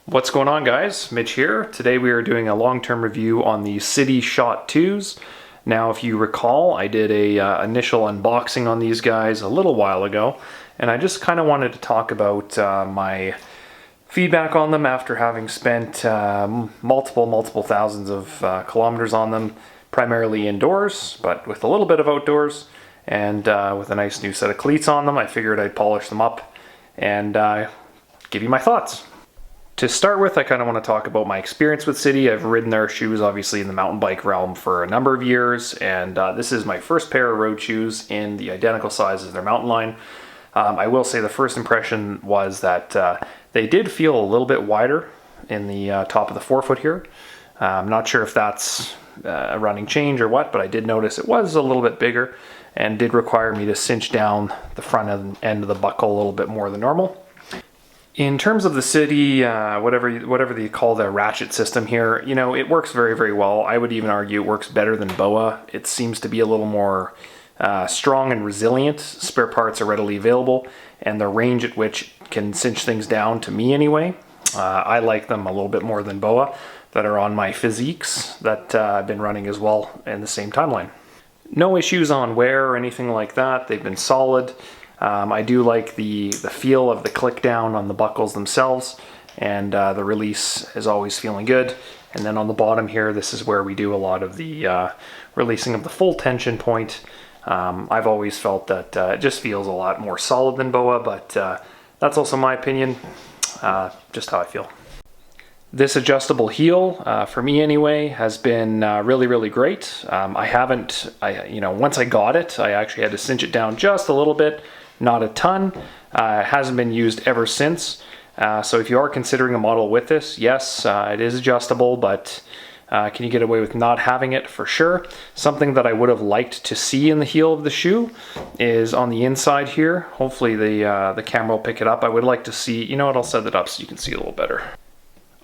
What's going on, guys? Mitch here. Today we are doing a long-term review on the Sidi Shot 2s. Now, if you recall, I did a initial unboxing on these guys a little while ago, and I just kind of wanted to talk about my feedback on them after having spent multiple thousands of kilometers on them, primarily indoors, but with a little bit of outdoors, and with a nice new set of cleats on them. I figured I'd polish them up and give you my thoughts. To start with, I kind of want to talk about my experience with Sidi. I've ridden their shoes, obviously, in the mountain bike realm for a number of years, and this is my first pair of road shoes in the identical size as their mountain line. I will say the first impression was that they did feel a little bit wider in the top of the forefoot here. I'm not sure if that's a running change or what, but I did notice it was a little bit bigger and did require me to cinch down the front end of the buckle a little bit more than normal. In terms of the Sidi, whatever you call the Ratchet System here, you know, it works very well. I would even argue it works better than BOA. It seems to be a little more strong and resilient. Spare parts are readily available, and the range at which it can cinch things down, to me anyway, I like them a little bit more than BOA that are on my physiques that I've been running as well in the same timeline. No issues on wear or anything like that. They've been solid. I do like the feel of the click down on the buckles themselves, and the release is always feeling good. And then on the bottom here, this is where we do a lot of the releasing of the full tension point. I've always felt that it just feels a lot more solid than BOA, but that's also my opinion, just how I feel. This adjustable heel, for me anyway, has been really great. Once I got it, I actually had to cinch it down just a little bit, not a ton. It hasn't been used ever since. So if you are considering a model with this, yes, it is adjustable, but can you get away with not having it? For sure. Something that I would have liked to see in the heel of the shoe is on the inside here. Hopefully the camera will pick it up. I would like to see, you know what, I'll set it up so you can see a little better.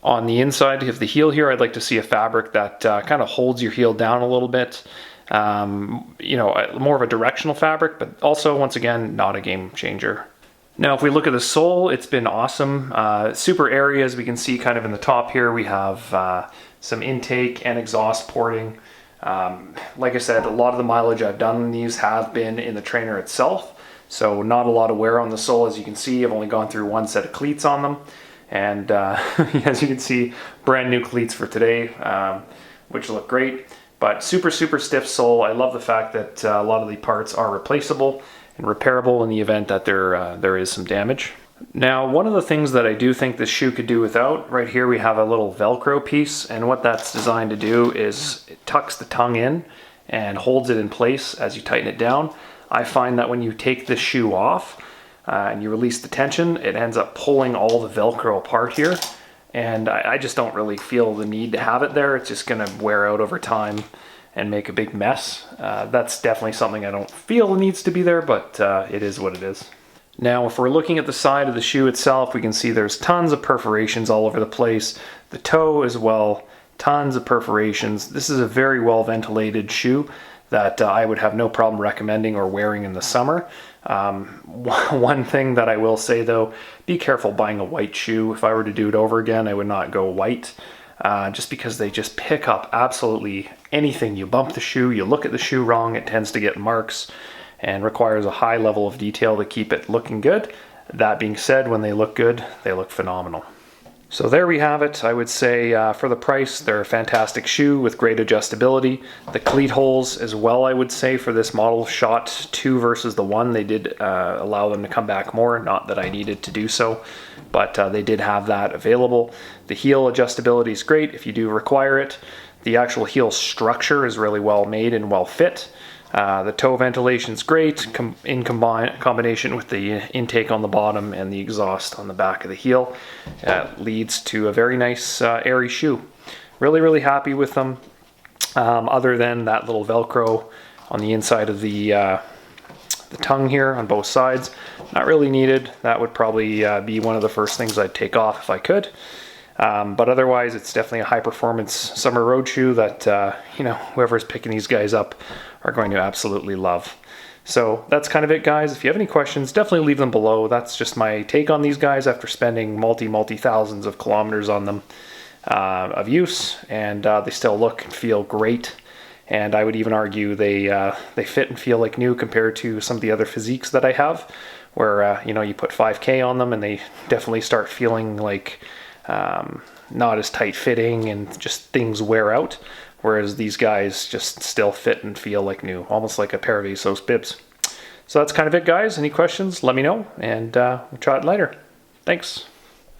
On the inside of the heel here, I'd like to see a fabric that kind of holds your heel down a little bit. More of a directional fabric, but also, once again, not a game changer. Now, if we look at the sole, it's been awesome. Super airy, as we can see kind of in the top here. We have some intake and exhaust porting. Like I said, a lot of the mileage I've done on these have been in the trainer itself, so not a lot of wear on the sole. As you can see, I've only gone through one set of cleats on them. And as you can see, brand new cleats for today, which look great. But super stiff sole. I love the fact that a lot of the parts are replaceable and repairable in the event that there is some damage. Now, one of the things that I do think this shoe could do without, right here we have a little Velcro piece, and what that's designed to do is it tucks the tongue in and holds it in place as you tighten it down. I find that when you take this shoe off, and you release the tension, it ends up pulling all the Velcro apart here, and I just don't really feel the need to have it there. It's just going to wear out over time and make a big mess. That's definitely something I don't feel needs to be there, but it is what it is. Now, if we're looking at the side of the shoe itself, we can see there's tons of perforations all over the place. The toe as well, tons of perforations. This is a very well ventilated shoe that I would have no problem recommending or wearing in the summer. One thing that I will say though, be careful buying a white shoe. If I were to do it over again, I would not go white, just because they just pick up absolutely anything. You bump the shoe, you look at the shoe wrong, it tends to get marks and requires a high level of detail to keep it looking good. That being said, when they look good, they look phenomenal. So there we have it. I would say for the price, they're a fantastic shoe with great adjustability. The cleat holes as well, I would say, for this model Shot 2 versus the 1, they did allow them to come back more. Not that I needed to do so, but they did have that available. The heel adjustability is great if you do require it. The actual heel structure is really well made and well fit. The toe ventilation is great in combination with the intake on the bottom and the exhaust on the back of the heel. Leads to a very nice airy shoe. Really happy with them, other than that little Velcro on the inside of the tongue here on both sides. Not really needed. That would probably be one of the first things I'd take off if I could. But otherwise, it's definitely a high-performance summer road shoe that whoever's picking these guys up are going to absolutely love. So that's kind of it, guys. If you have any questions, definitely leave them below. That's just my take on these guys after spending multi thousands of kilometers on them of use, and they still look and feel great. And I would even argue they fit and feel like new compared to some of the other physiques that I have, where you know, you put 5K on them and they definitely start feeling like not as tight fitting and just things wear out. Whereas these guys just still fit and feel like new, almost like a pair of ASOS bibs. So that's kind of it, guys. Any questions, let me know, and we'll chat later. Thanks.